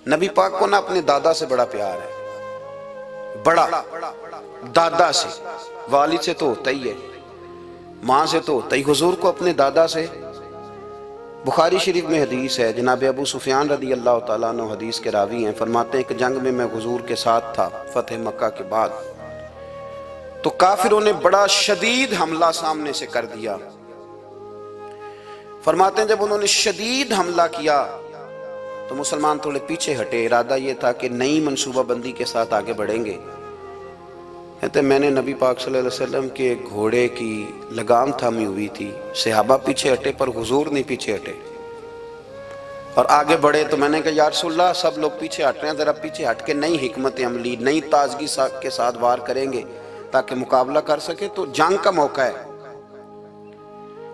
नबी पाक को ना अपने दादा से बड़ा प्यार है, बड़ा दादा से, वालिद से तो होता ही है, माँ से तो होता ही। हुजूर को अपने दादा से, बुखारी शरीफ में हदीस है, जनाब अबू सुफियान रदी अल्लाह ताला अन्हु हदीस के रावी हैं, फरमाते हैं कि जंग में मैं हुजूर के साथ था फतेह मक्का के बाद, तो काफिरों ने बड़ा शदीद हमला सामने से कर दिया। फरमाते हैं जब उन्होंने शदीद हमला किया तो मुसलमान थोड़े पीछे हटे, इरादा ये था कि नई मनसूबाबंदी के साथ आगे बढ़ेंगे। कहते मैंने नबी पाक सल्लल्लाहु अलैहि वसल्लम के घोड़े की लगाम थामी हुई थी, सहाबा पीछे हटे पर हुजूर नहीं पीछे हटे और आगे बढ़े। तो मैंने कहा या रसूलल्लाह सब लोग पीछे हट रहे हैं, जरा पीछे हट के नई हिकमत अमली, नई ताजगी के साथ वार करेंगे ताकि मुकाबला कर सके। तो जंग का मौका है,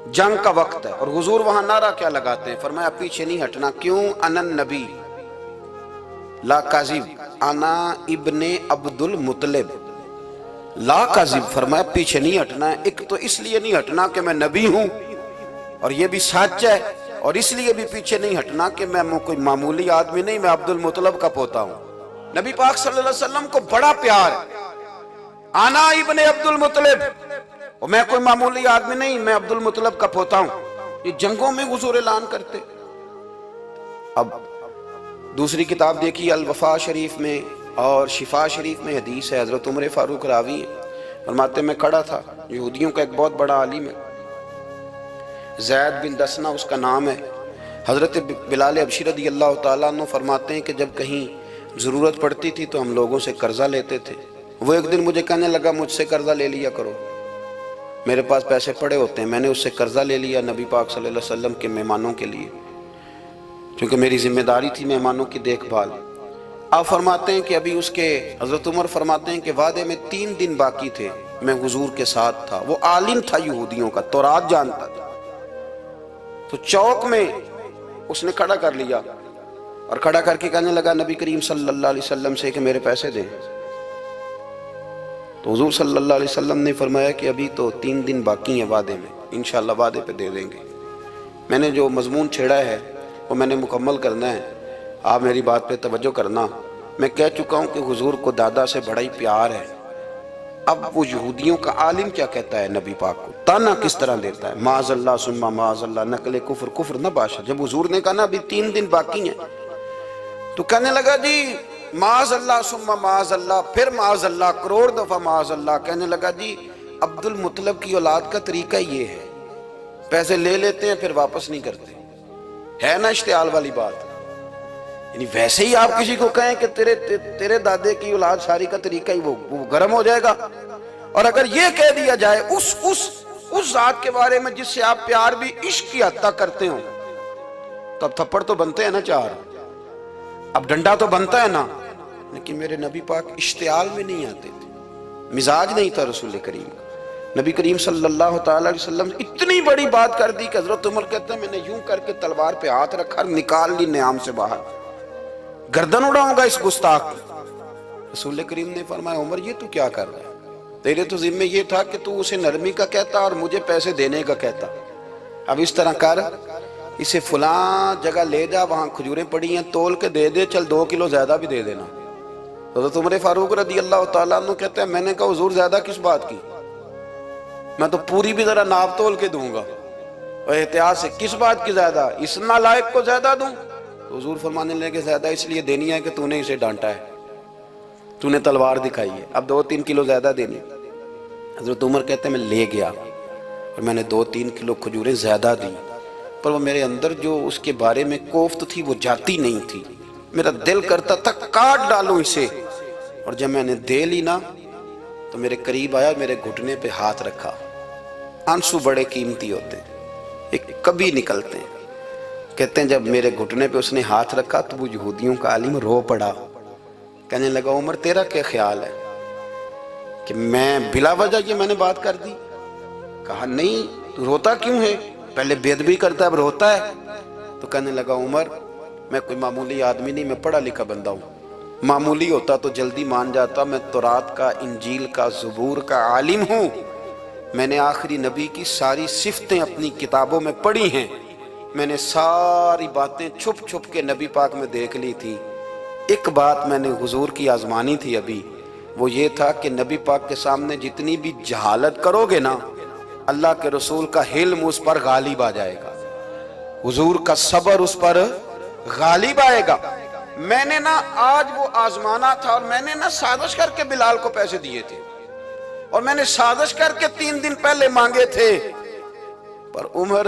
जंग का वक्त है। और हुजूर वहां नारा क्या लगाते हैं, फरमाया पीछे नहीं हटना। क्यों? अनन नबी ला काजिब अना इब्ने अब्दुल मुतलिब ला काजिब, फरमाया पीछे नहीं हटना है। एक तो इसलिए नहीं हटना कि मैं नबी हूं और ये भी सच है, और इसलिए भी पीछे नहीं हटना कि मैं कोई मामूली आदमी नहीं, मैं अब्दुल मुतलब का पोता हूं। नबी पाक सल्लल्लाहु अलैहि वसल्लम को बड़ा प्यार है, आना इब्ने अब्दुल मुतलिब, और मैं कोई मामूली आदमी नहीं, मैं अब्दुल मुतलब का पोता हूं। ये जंगों में हुजूर ऐलान करते। अब दूसरी किताब देखिए अल वफा शरीफ में और शिफा शरीफ में हदीस है, हजरत उमर फारूक रावी है, फरमाते मैं खड़ा था, यहूदियों का एक बहुत बड़ा आलिम है, जैद बिन दसना उसका नाम है, हजरत बिलाल हबशी रदी अल्लाह ताला अन्हु फरमाते हैं कि जब कहीं ज़रूरत पड़ती थी तो हम लोगों से कर्जा लेते थे। वो एक दिन मुझे कहने लगा मुझसे कर्जा ले लिया करो, मेरे पास पैसे पड़े होते हैं। मैंने उससे कर्जा ले लिया नबी पाक सल्लल्लाहु अलैहि वसल्लम के मेहमानों के लिए, क्योंकि मेरी जिम्मेदारी थी मेहमानों की देखभाल। आप फरमाते हैं कि अभी उसके, हजरत उमर फरमाते हैं कि वादे में 3 दिन बाकी थे, मैं हुजूर के साथ था। वो आलिम था यहूदियों का, तौरात जानता था। तो चौक में उसने खड़ा कर लिया और खड़ा करके कहने लगा नबी करीम सल्लल्लाहु अलैहि वसल्लम से कि मेरे पैसे दें। तो हुजूर सल्लल्लाहु अलैहि वसल्लम ने फरमाया कि अभी तो 3 दिन बाकी हैं वादे में, इंशाअल्लाह वादे पे दे देंगे। मैंने जो मजमून छेड़ा है वो मैंने मुकम्मल करना है, आप मेरी बात पे तवज्जो करना। मैं कह चुका हूँ कि हुजूर को दादा से बड़ा ही प्यार है। अब वो यहूदियों का आलिम क्या कहता है नबी पाक को, ताना किस तरह देता है, माज़अल्लाह सुम्मा माज़अल्लाह नकले कुफ्र कुफ्र न बाशा। जब हुजूर ने कहा ना अभी 3 दिन बाकी हैं, तो कहने लगा जी माज़अल्लाह सुम्मा माज़अल्लाह, फिर माज़अल्लाह, करोड़ दफा माज़अल्लाह। कहने लगा जी अब्दुल मुतलब की औलाद का तरीका ये है, पैसे ले लेते हैं फिर वापस नहीं करते, है ना इश्तियाल वाली बात। यानी वैसे ही आप किसी को कहें कि तेरे दादे की औलाद सारी का तरीका ही वो गर्म हो जाएगा। और अगर ये कह दिया जाए उस जात के बारे में जिससे आप प्यार भी इश्क की हद तक करते हो, तब थप्पड़ तो बनते हैं ना 4, अब डंडा तो बनता है ना। लेकिन मेरे नबी पाक इश्तियाल में नहीं आते थे, मिजाज नहीं था रसूल करीम का। नबी करीम सल्लल्लाहु अलैहि वसल्लम इतनी बड़ी बात कर दी कि हजरत उमर कहते हैं मैंने यूं करके तलवार पे हाथ रखा, निकाल ली नियाम से बाहर, गर्दन उड़ाऊंगा इस गुस्ताख। रसूल करीम ने फरमाया उमर ये तू क्या कर रहा है, तेरे तो जिम्मे ये था कि तू उसे नरमी का कहता और मुझे पैसे देने का कहता। अब इस तरह कर, इसे फलां जगह ले जा, वहां खजूरें पड़ी हैं तोल के दे दे, चल 2 किलो ज्यादा भी दे देना। तो उमर फारूक रदी अल्लाह ताला अन्हु कहते हैं मैंने कहा हुजूर ज्यादा किस बात की, मैं तो पूरी भी जरा नाप तोल के दूंगा, और एहतियात से किस बात की ज्यादा, इस नालायक को ज्यादा दूं। तो हुजूर फरमाने लगे ज्यादा इसलिए देनी है कि तूने इसे डांटा है, तूने तलवार दिखाई है, अब 2-3 किलो ज्यादा देनी। हजरत उमर कहते हैं मैं ले गया और मैंने 2-3 किलो खजूरें ज्यादा दी, पर वो मेरे अंदर जो उसके बारे में कोफ्त थी वो जाती नहीं थी। मेरा दिल करता था काट डालूं इसे, और जब मैंने दे ली ना तो मेरे करीब आया, मेरे घुटने पे हाथ रखा। आंसू बड़े कीमती होते हैं, एक कभी निकलते हैं। कहते हैं जब मेरे घुटने पे उसने हाथ रखा तो वो यहूदियों का आलिम रो पड़ा, कहने लगा उमर तेरा क्या ख्याल है कि मैं बिला वजह ये मैंने बात कर दी। कहा नहीं तू रोता क्यों है, पहले बेदबी करता है अब रोता है। तो कहने लगा उमर मैं कोई मामूली आदमी नहीं, मैं पढ़ा लिखा बंदा हूँ, मामूली होता तो जल्दी मान जाता। मैं तौरात का, इंजील का, ज़बूर का आलिम हूँ, मैंने आखिरी नबी की सारी सिफतें अपनी किताबों में पढ़ी हैं, मैंने सारी बातें छुप छुप के नबी पाक में देख ली थी। एक बात मैंने हुजूर की आजमानी थी अभी, वो ये था कि नबी पाक के सामने जितनी भी जहालत करोगे ना, अल्लाह के रसूल का हिल्म उस पर गालिब आ जाएगा, हुजूर का सब्र उस पर गालिब आएगा। मैंने ना आज वो आजमाना था, और मैंने ना साजिश करके बिलाल को पैसे दिए थे, और मैंने साजिश करके 3 दिन पहले मांगे थे। पर उमर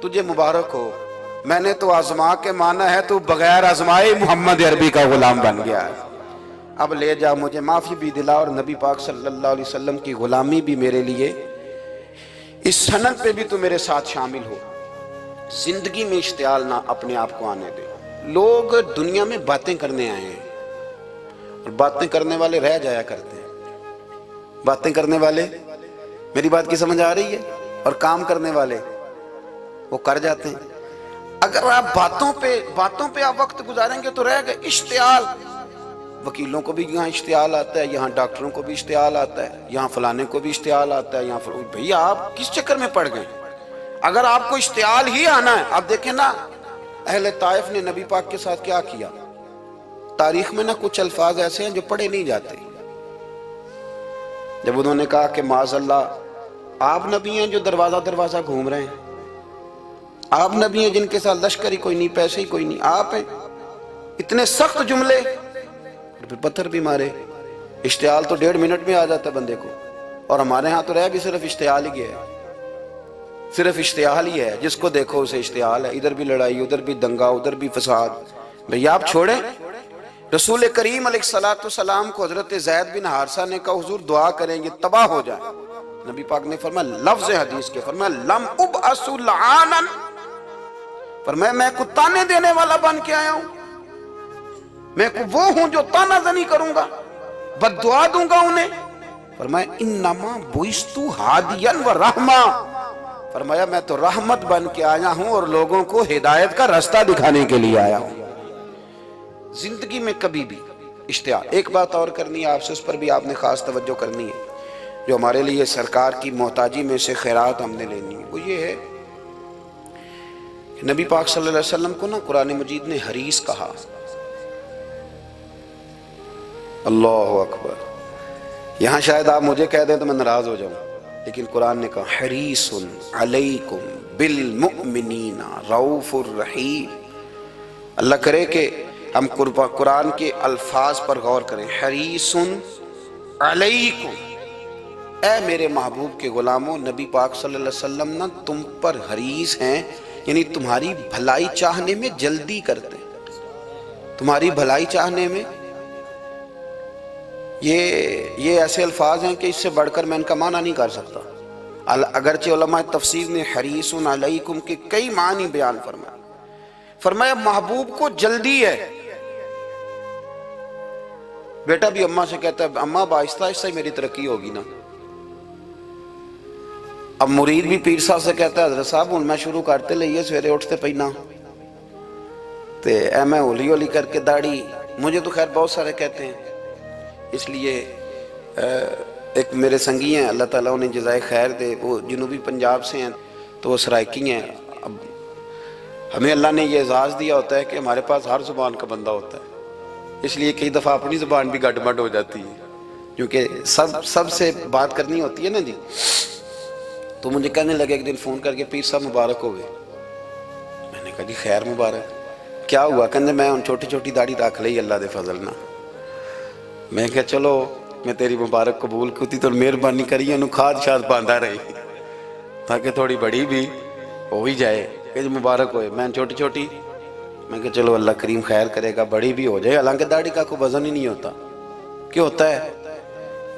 तुझे मुबारक हो, मैंने तो आजमा के माना है, तू बगैर आजमाए मोहम्मद अरबी का गुलाम बन गया है। अब ले जा, मुझे माफी भी दिला, और नबी पाक सल्लल्लाहु अलैहि वसल्लम की गुलामी भी मेरे लिए, इस सनद पे भी तू मेरे साथ शामिल हो। जिंदगी में इश्तियाल ना अपने आप को आने दे। लोग दुनिया में बातें करने आए हैं, और बातें करने वाले रह जाया करते हैं। बातें करने वाले, मेरी बात की समझ आ रही है, और काम करने वाले वो कर जाते हैं। अगर आप बातों पे आप वक्त गुजारेंगे तो रह गए। इश्तियाल, वकीलों को भी यहाँ इश्तियाल आता है, यहाँ डॉक्टरों को भी इश्तियाल आता है, यहाँ फलाने को भी इश्तियाल आता है, यहाँ भैया आप किस चक्कर में पड़ गए? अगर आपको इश्तियाल ही आना है, आप देखें ना अहले ताइफ ने नबी पाक के साथ क्या किया। तारीख में ना कुछ अल्फाज ऐसे हैं जो पढ़े नहीं जाते। जब उन्होंने कहा कि माज़अल्लाह आप नबी हैं जो दरवाजा दरवाजा घूम रहे हैं, आप नबी हैं जिनके साथ लश्कर ही कोई नहीं, पैसे ही कोई नहीं, आप हैं। इतने सख्त जुमले, फिर पत्थर भी मारे। इश्तियाल तो 1.5 मिनट में आ जाता है बंदे को, और हमारे यहाँ तो रह भी सिर्फ इश्तियाल ही गया है, सिर्फ इश्तियाल ही है। जिसको देखो उसे इश्तियाल है, इधर भी लड़ाई, उधर भी दंगा, उधर भी फसाद। भैया आप छोड़े। रसूल करीम अलैहिस्सलाम को हजरत ज़ैद बिन हारिसा ने कहा हुजूर दुआ करेंगे तबाह हो जाए। नबी पाक ने फरमाया, लफ्ज़ हदीस के फरमाया, लम उबअसु लआनन, फरमाया मैं को ताने देने वाला बन के आया हूं, मैं को वो हूं जो तानाजनी करूंगा, बद्दुआ दूंगा उन्हें। फरमाया इन्नमा बुइस्तु हादियन व रहमा, फरमाया मैं तो रहमत बन के आया हूं और लोगों को हिदायत का रास्ता दिखाने के लिए आया हूं। जिंदगी में कभी भी इश्तियाल। एक बात और करनी है आपसे, उस पर भी आपने खास तवज्जो करनी है, जो हमारे लिए सरकार की मोहताजी में से खैरात हमने लेनी है। वो ये है कि नबी पाक सल्लल्लाहु अलैहि वसल्लम को ना कुरान मजीद ने हरीस कहा। अल्लाहु अकबर। यहां शायद आप मुझे कह दें तो मैं नाराज हो जाऊं, लेकिन कुरान ने कहा हरीसुन अलैकुम बिल मुमिनीना रऊफुर रहीम। अल्लाह करे कि हम कुरान के अल्फाज पर गौर करें। हरीसुन अलैकुम, ए मेरे महबूब के गुलामों, नबी पाक सल्लल्लाहु अलैहि वसल्लम ना तुम पर हरीस हैं, यानी तुम्हारी भलाई चाहने में जल्दी करते हैं, तुम्हारी भलाई चाहने में। ये ऐसे अल्फाज हैं कि इससे बढ़कर मैं इनका माना नहीं कर सकता। अगरचे उलमा तफसीर ने हरीसुन अलैकुम के कई मानी बयान फरमाया। फरमाया महबूब को जल्दी है। बेटा भी अम्मा से कहता है अम्मा आहिस्ता आहिस्ता ही मेरी तरक्की होगी ना। अब मुरीद भी पीर साहब से कहता है हज़रत साहब हुण मैं शुरू करते लिए सवेरे उठते पहना ते ऐ मैं हौली हौली करके दाढ़ी, मुझे तो खैर बहुत सारे कहते हैं। इसलिए एक मेरे संगी हैं, अल्लाह ताला उन्हें जज़ाए खैर दे, वो जनूबी पंजाब से हैं, तो वो सराइकी हैं। अब हमें अल्लाह ने ये एजाज़ दिया होता है कि हमारे पास हर ज़ुबान का बंदा होता है, इसलिए कई दफ़ा अपनी ज़ुबान भी गड़बड़ हो जाती है, क्योंकि सब से बात करनी होती है ना जी। तो मुझे कहने लगे एक दिन फ़ोन करके पीर साहब मुबारक हो गए। मैंने कहा जी खैर मुबारक, क्या हुआ? कहते मैं उन छोटी छोटी दाढ़ी रख ली अल्लाह दे फजल ना। मैं क्या चलो मैं तेरी मुबारक कबूल की तो मेहरबानी करिए उन्होंने खाद शाद बांधा रही ताकि थोड़ी बड़ी भी हो ही जाए कि मुबारक होए। मैं छोटी छोटी, मैं क्या चलो अल्लाह करीम खैर करेगा बड़ी भी हो जाए। हालांकि दाढ़ी का कोई वजन ही नहीं होता, क्यों होता है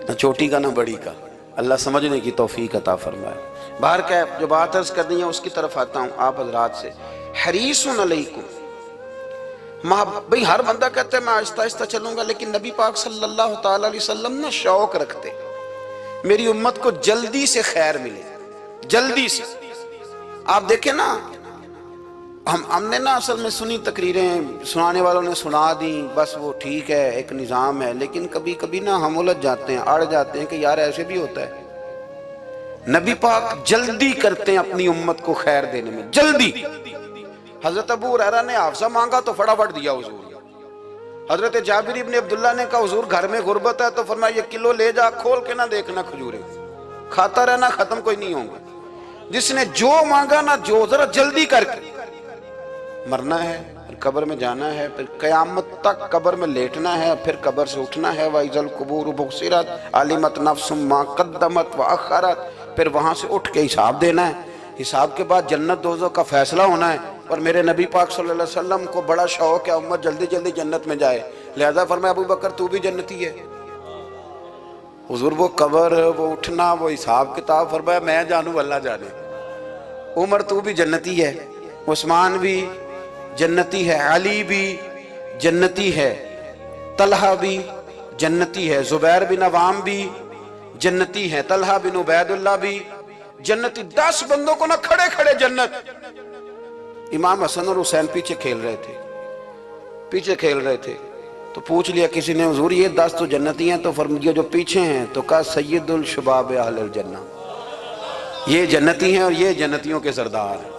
ना छोटी का ना बड़ी का। अल्लाह समझने की तौफीक अता फरमाए। बाहर क्या जो बात अर्ज करनी है उसकी तरफ आता हूँ आप हजरात से। हरीसुन अलैकुम, भाई हर बंदा कहता है मैं आहिस्ता आहिस्ता चलूंगा, लेकिन नबी पाक सल्लल्लाहु ताला अलैहि वसल्लम ना शौक रखते मेरी उम्मत को जल्दी से खैर मिले, जल्दी से। आप देखें ना, हमने ना असल में सुनी तकरीरें, सुनाने वालों ने सुना दी, बस वो ठीक है एक निज़ाम है, लेकिन कभी कभी ना हम उलझ जाते हैं, अड़ जाते हैं कि यार ऐसे भी होता है। नबी पाक जल्दी करते हैं अपनी उम्मत को खैर देने में, जल्दी। हजरत अबू हुरैरा ने हाफसा मांगा तो फटाफट दिया हुजूर। हजरत जाबिर इब्न अब्दुल्ला ने कहा हुजूर घर में गुर्बत है, तो फरमाया ये किलो ले जा, खोल के ना देखना खजूरें, खाता रहना, खत्म कोई नहीं होगा। जिसने जो मांगा ना, जो जरा जल्दी करके, मरना है, फिर कब्र में जाना है, फिर कयामत तक कब्र में लेटना है, फिर कब्र से उठना है। वाइजल कुबूर बुसिरत आलिमत नफ्सुम मा कद्दमत व अखरत, फिर वहां से उठ के हिसाब देना है। हिसाब के बाद जन्नत दोज़ख का फैसला होना है। और मेरे नबी पाक सल्लल्लाहु अलैहि वसल्लम को बड़ा शौक है उम्मत जल्दी जल्दी जन्नत में जाए, लिहाजा फरमाया अबू बकर तू भी जन्नती है। हुजूर वो कब्र, वो उठना, वो हिसाब किताब, फरमाया मैं जानू अल्लाह जाने। उमर तू भी जन्नती है, उस्मान भी जन्नती है, अली भी जन्नती है, तलहा भी जन्नती है, जुबैर बिन अवाम भी जन्नती है, तलहा बिन उबैदुल्लाह भी जन्नती। 10 बंदों को ना खड़े खड़े जन्नत। इमाम हसन और हुसैन पीछे खेल रहे थे, तो पूछ लिया किसी ने, हुजूर ये 10 तो जन्नती हैं, तो फरमाया जो पीछे हैं, तो कहा सैयदुल शुबाब अहलुल जन्नह, ये जन्नती हैं और ये जन्नतियों के सरदार हैं।